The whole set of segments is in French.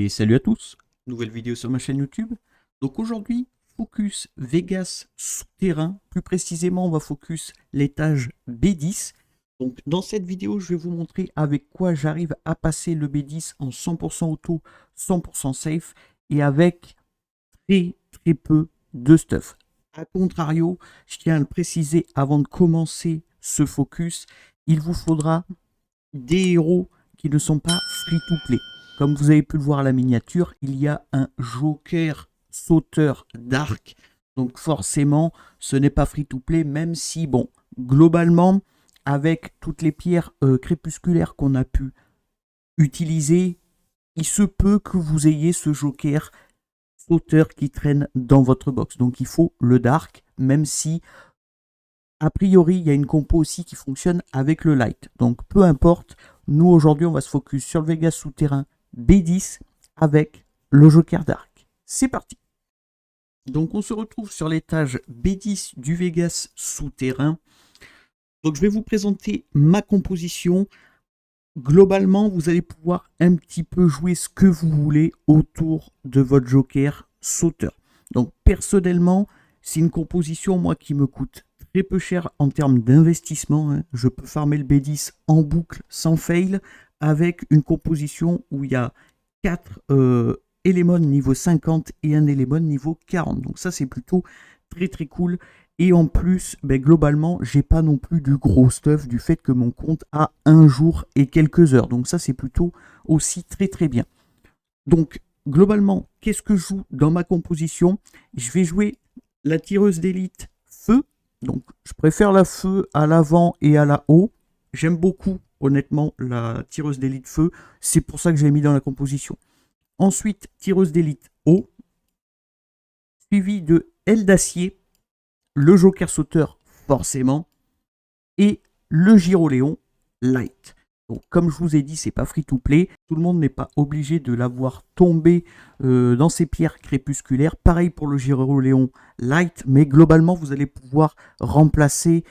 Et salut à tous, nouvelle vidéo sur ma chaîne YouTube. Donc aujourd'hui, focus Vegas souterrain, plus précisément on va focus l'étage B10. Donc dans cette vidéo, je vais vous montrer avec quoi j'arrive à passer le B10 en 100% auto, 100% safe et avec très peu de stuff. A contrario, je tiens à le préciser avant de commencer ce focus, il vous faudra des héros qui ne sont pas free-to-play. Comme vous avez pu le voir à la miniature, il y a un Joker sauteur d'arc. Donc forcément, ce n'est pas free-to-play, même si, bon, globalement, avec toutes les pierres crépusculaires qu'on a pu utiliser, il se peut que vous ayez ce Joker sauteur qui traîne dans votre box. Donc il faut le dark, même si a priori, il y a une compo aussi qui fonctionne avec le light. Donc peu importe, nous aujourd'hui on va se focus sur le Vegas souterrain B10 avec le Joker Dark. C'est parti. Donc on se retrouve sur l'étage B10 du Vegas souterrain. Donc je vais vous présenter ma composition. Globalement, vous allez pouvoir un petit peu jouer ce que vous voulez autour de votre Joker sauteur. Donc personnellement, c'est une composition moi qui me coûte très peu cher en termes d'investissement. Je peux farmer le B10 en boucle sans fail avec une composition où il y a 4 éléments niveau 50 et un élément niveau 40. Donc ça c'est plutôt très cool. Et en plus, globalement, j'ai pas non plus du gros stuff du fait que mon compte a un jour et quelques heures. Donc ça c'est plutôt aussi très bien. Donc globalement, qu'est-ce que je joue dans ma composition? Je vais jouer la tireuse d'élite feu. Donc je préfère la feu à l'avant et à la haut. J'aime beaucoup honnêtement la tireuse d'élite feu. C'est pour ça que je l'ai mis dans la composition. Ensuite, tireuse d'élite haut. Suivi de aile d'acier. Le Joker sauteur forcément. Et le Gyroléon light. Donc, comme je vous ai dit, c'est pas free to play. Tout le monde n'est pas obligé de l'avoir tombé dans ces pierres crépusculaires. Pareil pour le Gyroléon light, mais globalement, vous allez pouvoir remplacer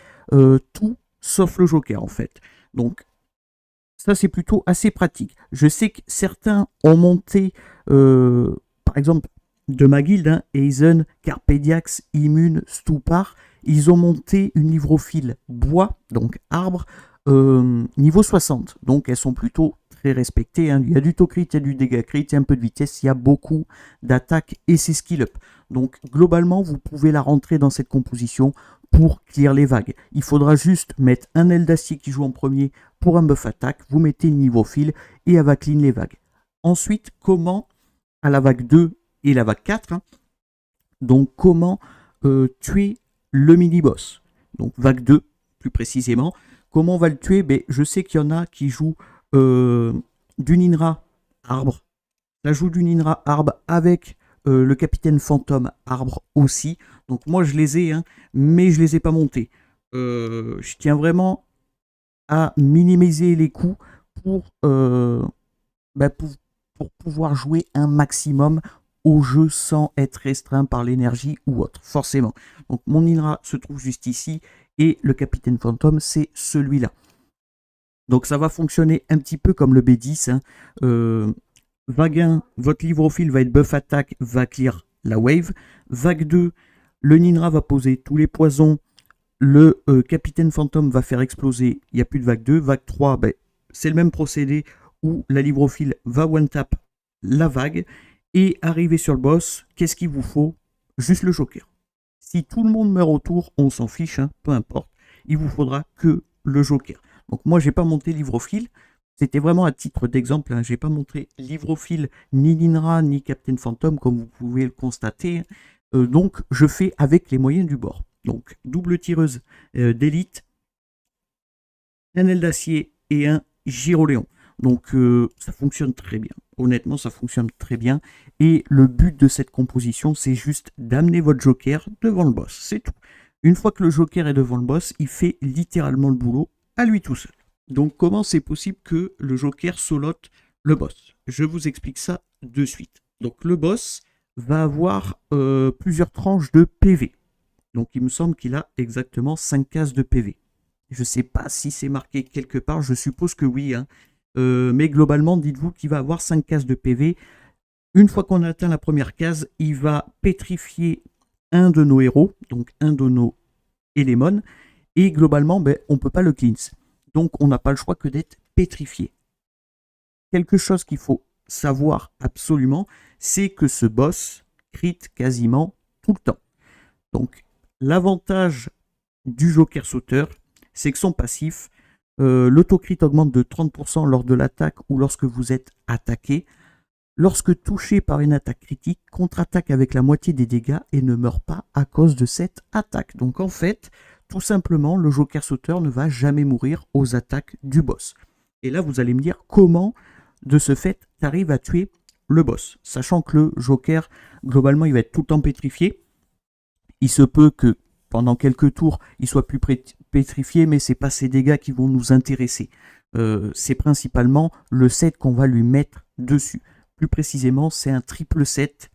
tout sauf le Joker en fait. Donc, ça c'est plutôt assez pratique. Je sais que certains ont monté, par exemple, de ma guilde, Aizen, Carpediax, Immune, Stupar, ils ont monté une livrophile bois, donc arbre, niveau 60. Donc elles sont plutôt très respectées. Il y a du taux crit, il y a du dégât crit, il y a un peu de vitesse, il y a beaucoup d'attaques et c'est skill up. Donc globalement, vous pouvez la rentrer dans cette composition pour clear les vagues. Il faudra juste mettre un aile d'acier qui joue en premier pour un buff attaque. Vous mettez une livrophile et elle va clean les vagues. Ensuite, comment à la vague 2 et la vague 4, donc comment tuer le mini-boss. Donc vague 2, plus précisément. Comment on va le tuer? Je sais qu'il y en a qui jouent du Ninra arbre. Ça joue du Ninra arbre avec le capitaine fantôme arbre aussi. Donc moi je les ai, mais je les ai pas montés. Je tiens vraiment à minimiser les coûts pour pouvoir jouer un maximum au jeu sans être restreint par l'énergie ou autre, forcément. Donc mon Ninra se trouve juste ici et le capitaine fantôme c'est celui-là. Donc ça va fonctionner un petit peu comme le B10. Vague 1, votre livrophile va être buff attaque, va clear la wave. Vague 2, le Ninra va poser tous les poisons. Le capitaine fantôme va faire exploser, il n'y a plus de vague 2. Vague 3, c'est le même procédé où la livrophile va one-tap la vague. Et arrivé sur le boss, qu'est-ce qu'il vous faut? Juste le Joker. Si tout le monde meurt autour, on s'en fiche, peu importe. Il vous faudra que le Joker. Donc moi, j'ai pas monté livrophile. C'était vraiment à titre d'exemple. J'ai pas montré livrophile, ni Ninra, ni Captain Phantom, comme vous pouvez le constater. Donc, je fais avec les moyens du bord. Donc, double tireuse d'élite, un aile d'acier et un Gyroléon. Donc, ça fonctionne très bien. Honnêtement, ça fonctionne très bien. Et le but de cette composition, c'est juste d'amener votre Joker devant le boss. C'est tout. Une fois que le Joker est devant le boss, il fait littéralement le boulot à lui tout seul. Donc, comment c'est possible que le Joker solote le boss? Je vous explique ça de suite. Donc, le boss va avoir plusieurs tranches de PV. Donc, il me semble qu'il a exactement 5 cases de PV. Je ne sais pas si c'est marqué quelque part, je suppose que oui. Mais globalement, dites-vous qu'il va avoir 5 cases de PV. Une fois qu'on a atteint la première case, il va pétrifier un de nos héros, donc un de nos éléments, et globalement, on ne peut pas le cleanse. Donc on n'a pas le choix que d'être pétrifié. Quelque chose qu'il faut savoir absolument, c'est que ce boss crit quasiment tout le temps. Donc l'avantage du Joker sauteur, c'est que son passif, l'autocrit augmente de 30% lors de l'attaque ou lorsque vous êtes attaqué. Lorsque touché par une attaque critique, contre-attaque avec la moitié des dégâts et ne meurt pas à cause de cette attaque. Donc en fait, tout simplement, le Joker sauteur ne va jamais mourir aux attaques du boss. Et là, vous allez me dire comment, de ce fait, tu arrives à tuer le boss. Sachant que le Joker, globalement, il va être tout le temps pétrifié. Il se peut que pendant quelques tours, il soit plus pétrifié, mais ce n'est pas ses dégâts qui vont nous intéresser. C'est principalement le set qu'on va lui mettre dessus. Plus précisément, c'est un triple set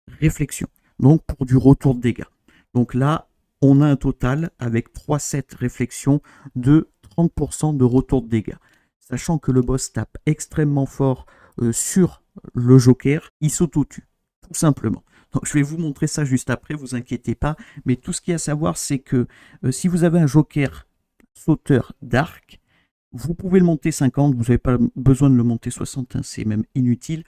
réflexion. Donc pour du retour de dégâts. Donc là, on a un total avec 3 sets réflexion de 30% de retour de dégâts. Sachant que le boss tape extrêmement fort sur le Joker, il s'auto-tue, tout simplement. Donc je vais vous montrer ça juste après, vous inquiétez pas. Mais tout ce qu'il y a à savoir, c'est que si vous avez un Joker sauteur d'arc, vous pouvez le monter 50, vous n'avez pas besoin de le monter 60, hein, c'est même inutile.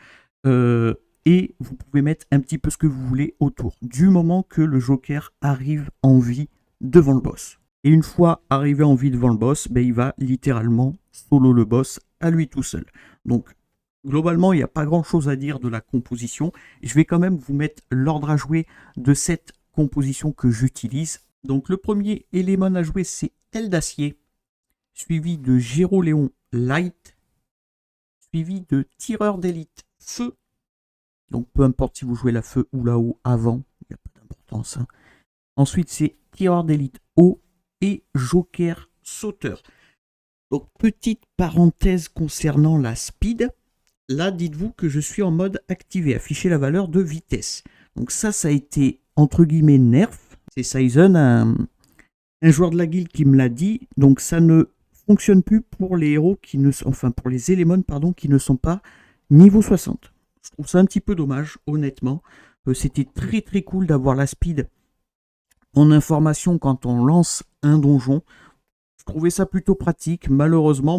Et vous pouvez mettre un petit peu ce que vous voulez autour, du moment que le Joker arrive en vie devant le boss. Et une fois arrivé en vie devant le boss, il va littéralement solo le boss à lui tout seul. Donc globalement, il n'y a pas grand chose à dire de la composition. Je vais quand même vous mettre l'ordre à jouer de cette composition que j'utilise. Donc le premier élément à jouer, c'est Aile d'Acier, suivi de Géroléon Light, suivi de Tireur d'élite Feu. Donc peu importe si vous jouez la Feu ou la Eau avant, il n'y a pas d'importance. Hein. Ensuite, c'est Tireur d'élite Eau et Joker Sauteur. Donc petite parenthèse concernant la speed. Là, dites-vous que je suis en mode activé, afficher la valeur de vitesse. Donc ça a été entre guillemets nerf. C'est Sizen, un joueur de la guilde qui me l'a dit. Donc ça ne fonctionne plus pour les héros qui ne sont, enfin pour les éléments qui ne sont pas niveau 60. Je trouve ça un petit peu dommage, honnêtement. C'était très très cool d'avoir la speed en information quand on lance un donjon. Je trouvais ça plutôt pratique. Malheureusement,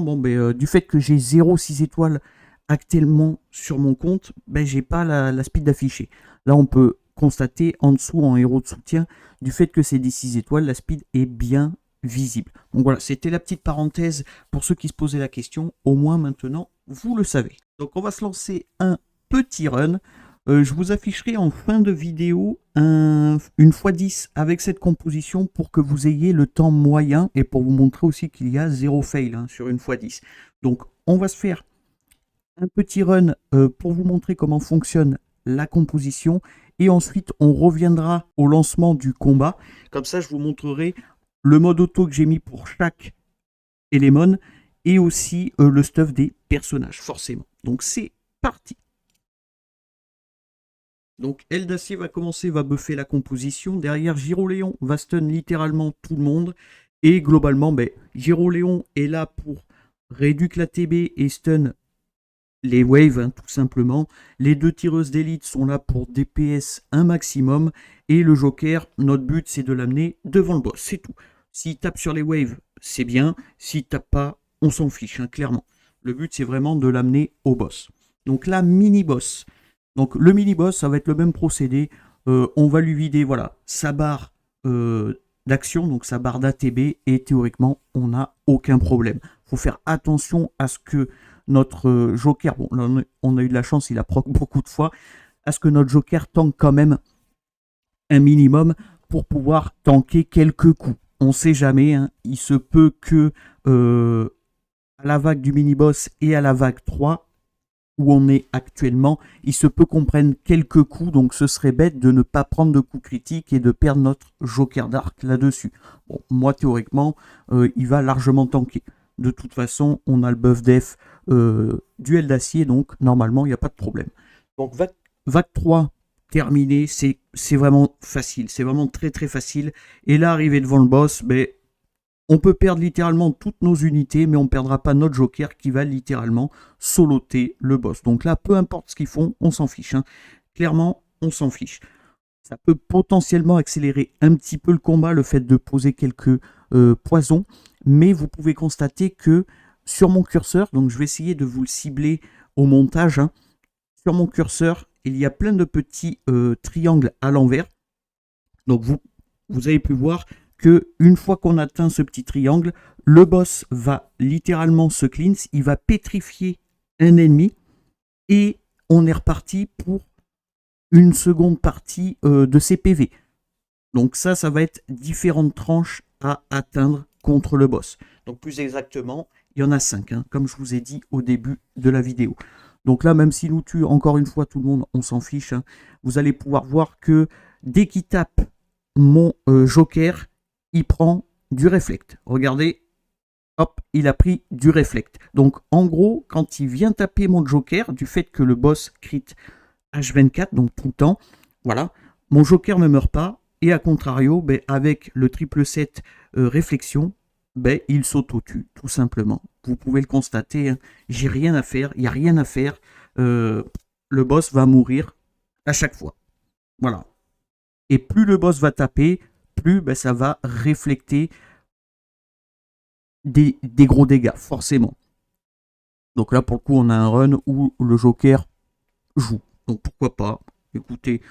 du fait que j'ai 0,6 étoiles actuellement sur mon compte, j'ai pas la speed d'afficher. Là, on peut constater en dessous, en héros de soutien, du fait que c'est des 6 étoiles, la speed est bien visible. Donc voilà, c'était la petite parenthèse pour ceux qui se posaient la question. Au moins maintenant, vous le savez. Donc on va se lancer un petit run. Je vous afficherai en fin de vidéo une x10 avec cette composition pour que vous ayez le temps moyen et pour vous montrer aussi qu'il y a 0 fail sur une x10. Donc on va se faire un petit run pour vous montrer comment fonctionne la composition et ensuite on reviendra au lancement du combat. Comme ça je vous montrerai le mode auto que j'ai mis pour chaque élément et aussi le stuff des personnages forcément. Donc c'est parti. Donc Aile d'Acier va commencer, va buffer la composition. Derrière, Géroléon va stun littéralement tout le monde. Et globalement, Géroléon est là pour réduire la TB et stun les waves, tout simplement. Les deux tireuses d'élite sont là pour DPS un maximum. Et le Joker, notre but, c'est de l'amener devant le boss. C'est tout. S'il tape sur les waves, c'est bien. S'il tape pas, on s'en fiche, clairement. Le but, c'est vraiment de l'amener au boss. Donc là, mini-boss. Donc le mini-boss, ça va être le même procédé. On va lui vider sa barre d'action, donc sa barre d'ATB, et théoriquement, on n'a aucun problème. Il faut faire attention à ce que notre Joker, bon, là, on a eu de la chance, il a proc beaucoup de fois, à ce que notre Joker tank quand même un minimum pour pouvoir tanker quelques coups. On ne sait jamais, il se peut que à la vague du mini-boss et à la vague 3, où on est actuellement, il se peut qu'on prenne quelques coups, donc ce serait bête de ne pas prendre de coups critiques et de perdre notre Joker d'arc là-dessus. Bon, moi, théoriquement, il va largement tanker. De toute façon, on a le buff def duel d'acier, donc normalement, il n'y a pas de problème. Donc, vague 3 terminée, c'est vraiment facile, c'est vraiment très très facile. Et là, arrivé devant le boss, On peut perdre littéralement toutes nos unités, mais on ne perdra pas notre joker qui va littéralement soloter le boss. Donc là, peu importe ce qu'ils font, on s'en fiche. Hein. Clairement, on s'en fiche. Ça peut potentiellement accélérer un petit peu le combat, le fait de poser quelques poisons. Mais vous pouvez constater que sur mon curseur, donc je vais essayer de vous le cibler au montage. Hein, sur mon curseur, il y a plein de petits triangles à l'envers. Donc vous avez pu voir que une fois qu'on atteint ce petit triangle, le boss va littéralement se cleanse, il va pétrifier un ennemi et on est reparti pour une seconde partie de ses PV. Donc ça va être différentes tranches à atteindre contre le boss. Donc plus exactement, il y en a 5, hein, comme je vous ai dit au début de la vidéo. Donc là, même s'il nous tue, encore une fois, tout le monde, on s'en fiche. Hein, vous allez pouvoir voir que dès qu'il tape mon joker, il prend du réflect. Regardez, hop, il a pris du réflect. Donc en gros, quand il vient taper mon joker, du fait que le boss crit H24, donc tout le temps, voilà, mon joker ne meurt pas. Et à contrario, ben, avec le triple 7 réflexion, ben, il s'auto-tue, tout simplement. Vous pouvez le constater, hein, j'ai rien à faire, il n'y a rien à faire. Le boss va mourir à chaque fois. Voilà. Et plus le boss va taper, plus ben, ça va réflecter des gros dégâts, forcément. Donc là, pour le coup, on a un run où le joker joue. Donc pourquoi pas. Écoutez,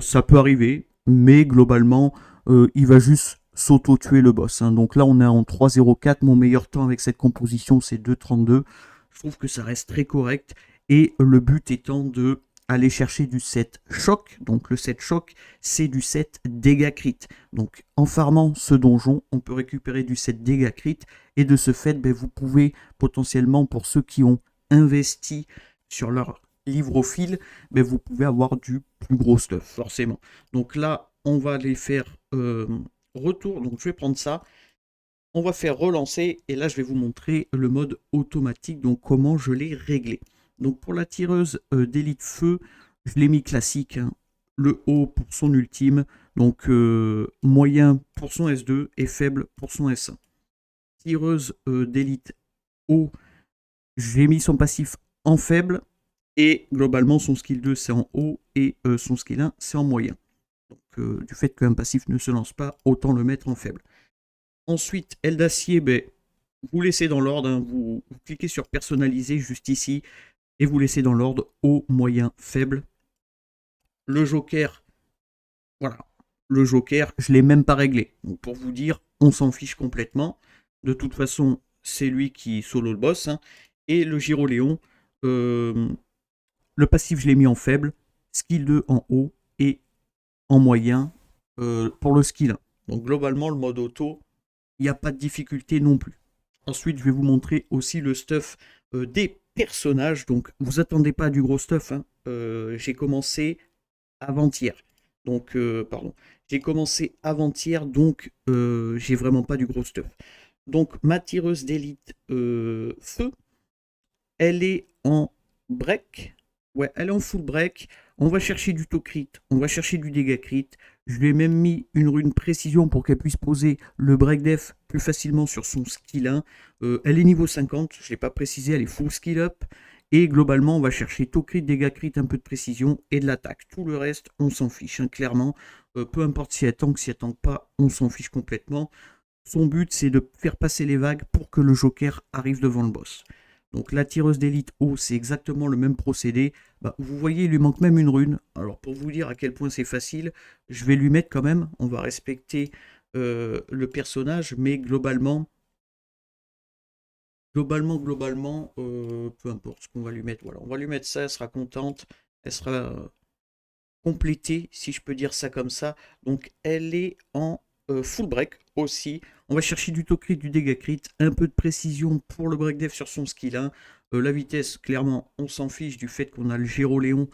ça peut arriver, mais globalement, il va juste s'auto-tuer le boss. Hein. Donc là, on est en 3.04. Mon meilleur temps avec cette composition, c'est 2.32. Je trouve que ça reste très correct. Et le but étant de aller chercher du set choc. Donc le set choc, c'est du set dégâts crit. Donc en farmant ce donjon, on peut récupérer du set dégâts crit. Et de ce fait, ben, vous pouvez potentiellement, pour ceux qui ont investi sur leur livre au fil, ben, vous pouvez avoir du plus gros stuff, forcément. Donc là, on va aller faire retour. Donc je vais prendre ça. On va faire relancer. Et là, je vais vous montrer le mode automatique. Donc comment je l'ai réglé. Donc pour la tireuse d'élite feu, je l'ai mis classique. Hein. Le haut pour son ultime. Donc moyen pour son S2 et faible pour son S1. Tireuse d'élite haut, j'ai mis son passif en faible. Et globalement, son skill 2, c'est en haut et son skill 1, c'est en moyen. Donc, du fait qu'un passif ne se lance pas, autant le mettre en faible. Ensuite, aile d'acier, ben, vous laissez dans l'ordre. Hein, vous cliquez sur personnaliser juste ici et vous laissez dans l'ordre haut, moyen, faible. Le joker, voilà. Le joker, je ne l'ai même pas réglé. Donc, pour vous dire, on s'en fiche complètement. De toute façon, c'est lui qui solo le boss. Hein. Et le Gyroléon, le passif, je l'ai mis en faible, skill 2 en haut et en moyen pour le skill 1. Donc globalement, le mode auto, il n'y a pas de difficulté non plus. Ensuite, je vais vous montrer aussi le stuff des personnages. Donc, vous attendez pas du gros stuff. Hein. J'ai commencé avant-hier. Donc, pardon. J'ai commencé avant-hier, donc j'ai vraiment pas du gros stuff. Donc, ma tireuse d'élite feu, elle est en break. Ouais, elle est en full break. On va chercher du taux crit, on va chercher du dégât crit. Je lui ai même mis une rune précision pour qu'elle puisse poser le break def plus facilement sur son skill 1. Elle est niveau 50, je ne l'ai pas précisé, elle est full skill up. Et globalement, on va chercher taux crit, dégâts crit, un peu de précision et de l'attaque. Tout le reste, on s'en fiche, hein, clairement. Peu importe si elle tank, si elle tank pas, on s'en fiche complètement. Son but, c'est de faire passer les vagues pour que le joker arrive devant le boss. Donc la tireuse d'élite haut, c'est exactement le même procédé. Bah, vous voyez, il lui manque même une rune. Alors pour vous dire à quel point c'est facile, je vais lui mettre quand même. On va respecter le personnage, mais globalement, peu importe ce qu'on va lui mettre. Voilà, on va lui mettre ça, elle sera contente, elle sera complétée, si je peux dire ça comme ça. Donc elle est en full break aussi. On va chercher du taux crit, du dégât crit, un peu de précision pour le break def sur son skill 1. La vitesse, clairement, on s'en fiche du fait qu'on a le Gyroléon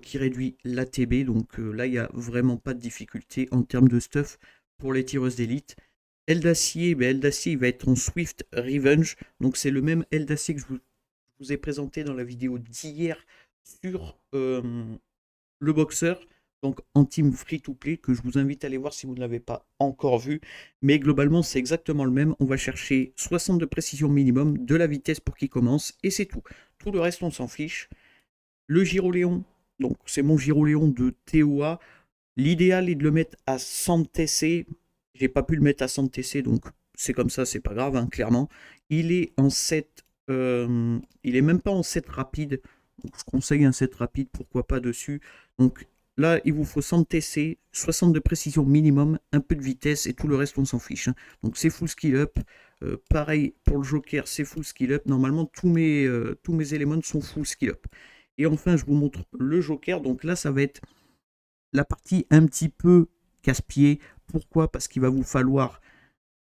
qui réduit l'ATB. Donc là, il n'y a vraiment pas de difficulté en termes de stuff pour les tireuses d'élite. Aile d'acier, ben, aile d'acier, il va être en Swift Revenge. Donc c'est le même aile d'acier que je vous ai présenté dans la vidéo d'hier sur le boxeur. donc en team free-to-play, que je vous invite à aller voir si vous ne l'avez pas encore vu. Mais globalement, c'est exactement le même. On va chercher 60 de précision minimum, de la vitesse pour qu'il commence, et c'est tout. Tout le reste, on s'en fiche. Le gyroléon, donc c'est mon gyroléon de TOA. L'idéal est de le mettre à 100 TC. J'ai pas pu le mettre à 100 TC, donc c'est comme ça, c'est pas grave, hein, clairement. Il est en 7, il est même pas en 7 rapide. Donc je conseille un 7 rapide, pourquoi pas dessus. Donc là, il vous faut 100 TC, 60 de précision minimum, un peu de vitesse et tout le reste, on s'en fiche, hein. Donc c'est full skill up. Pareil pour le joker, c'est full skill up. Normalement, tous mes éléments sont full skill up. Et enfin, je vous montre le joker. Donc là, ça va être la partie un petit peu casse-pied. Pourquoi? Parce qu'il va vous falloir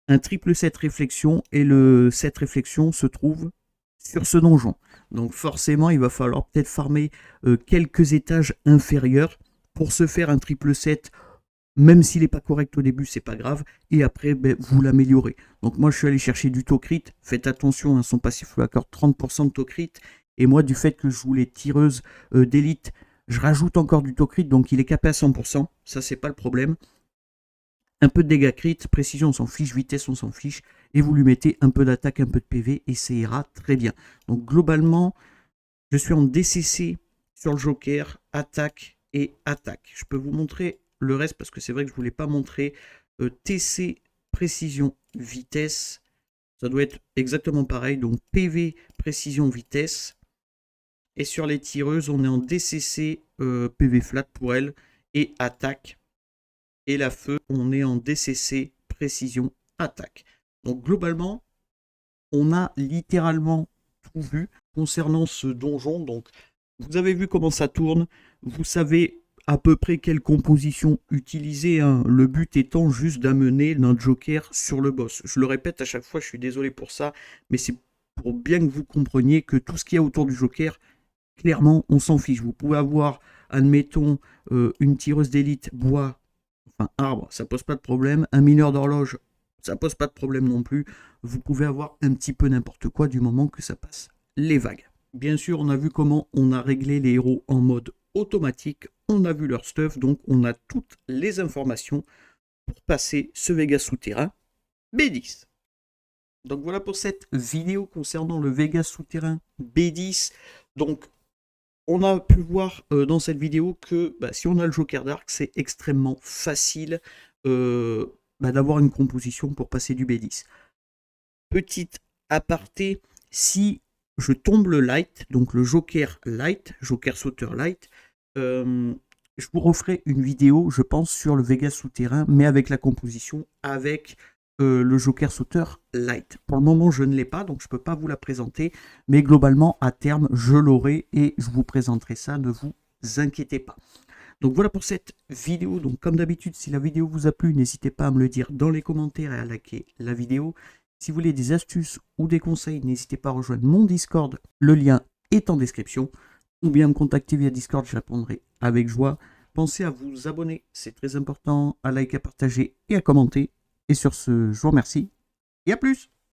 un triple 7 réflexion et le 7 réflexion se trouve sur ce donjon. Donc forcément, il va falloir peut-être farmer quelques étages inférieurs pour se faire un triple 7. Même s'il n'est pas correct au début, c'est pas grave. Et après, vous l'améliorez. Donc moi, je suis allé chercher du taux crit. Faites attention, hein, son passif lui accorde 30% de taux crit. Et moi, du fait que je joue les tireuses d'élite, je rajoute encore du taux crit. Donc il est capé à 100%. Ça, c'est pas le problème. Un peu de dégâts crit, précision, on s'en fiche. Vitesse, on s'en fiche. Et vous lui mettez un peu d'attaque, un peu de PV. Et ça ira très bien. Donc globalement, je suis en DCC sur le joker. Attaque et attaque. Je peux vous montrer le reste parce que c'est vrai que je ne vous l'ai pas montré. TC, précision, vitesse. Ça doit être exactement pareil. Donc PV, précision, vitesse. Et sur les tireuses, on est en DCC, PV flat pour elle. Et attaque. Et la feu, on est en DCC, précision, attaque. Donc globalement, on a littéralement tout vu concernant ce donjon. Donc vous avez vu comment ça tourne. Vous savez à peu près quelle composition utiliser, hein. Le but étant juste d'amener notre joker sur le boss. Je le répète à chaque fois, je suis désolé pour ça, mais c'est pour bien que vous compreniez que tout ce qu'il y a autour du joker, clairement, on s'en fiche. Vous pouvez avoir, admettons, une tireuse d'élite bois, enfin arbre, ça pose pas de problème. Un mineur d'horloge, ça pose pas de problème non plus. Vous pouvez avoir un petit peu n'importe quoi du moment que ça passe les vagues. Bien sûr, on a vu comment on a réglé les héros en mode automatique, on a vu leur stuff, donc on a toutes les informations pour passer ce Vegas souterrain B10. Donc voilà pour cette vidéo concernant le Vegas souterrain B10. Donc on a pu voir dans cette vidéo que si on a le Joker Dark, c'est extrêmement facile d'avoir une composition pour passer du B10. Petite aparté, si je tombe le light, donc le Joker light, Joker sauteur light, je vous referai une vidéo, je pense, sur le Vegas souterrain, mais avec la composition, avec le Joker sauteur light. Pour le moment, je ne l'ai pas, donc je ne peux pas vous la présenter, mais globalement, à terme, je l'aurai et je vous présenterai ça, ne vous inquiétez pas. Donc voilà pour cette vidéo. Donc comme d'habitude, si la vidéo vous a plu, n'hésitez pas à me le dire dans les commentaires et à liker la vidéo. Si vous voulez des astuces ou des conseils, n'hésitez pas à rejoindre mon Discord. Le lien est en description. Ou bien me contacter via Discord, je répondrai avec joie. Pensez à vous abonner, c'est très important, à liker, à partager et à commenter. Et sur ce, je vous remercie et à plus!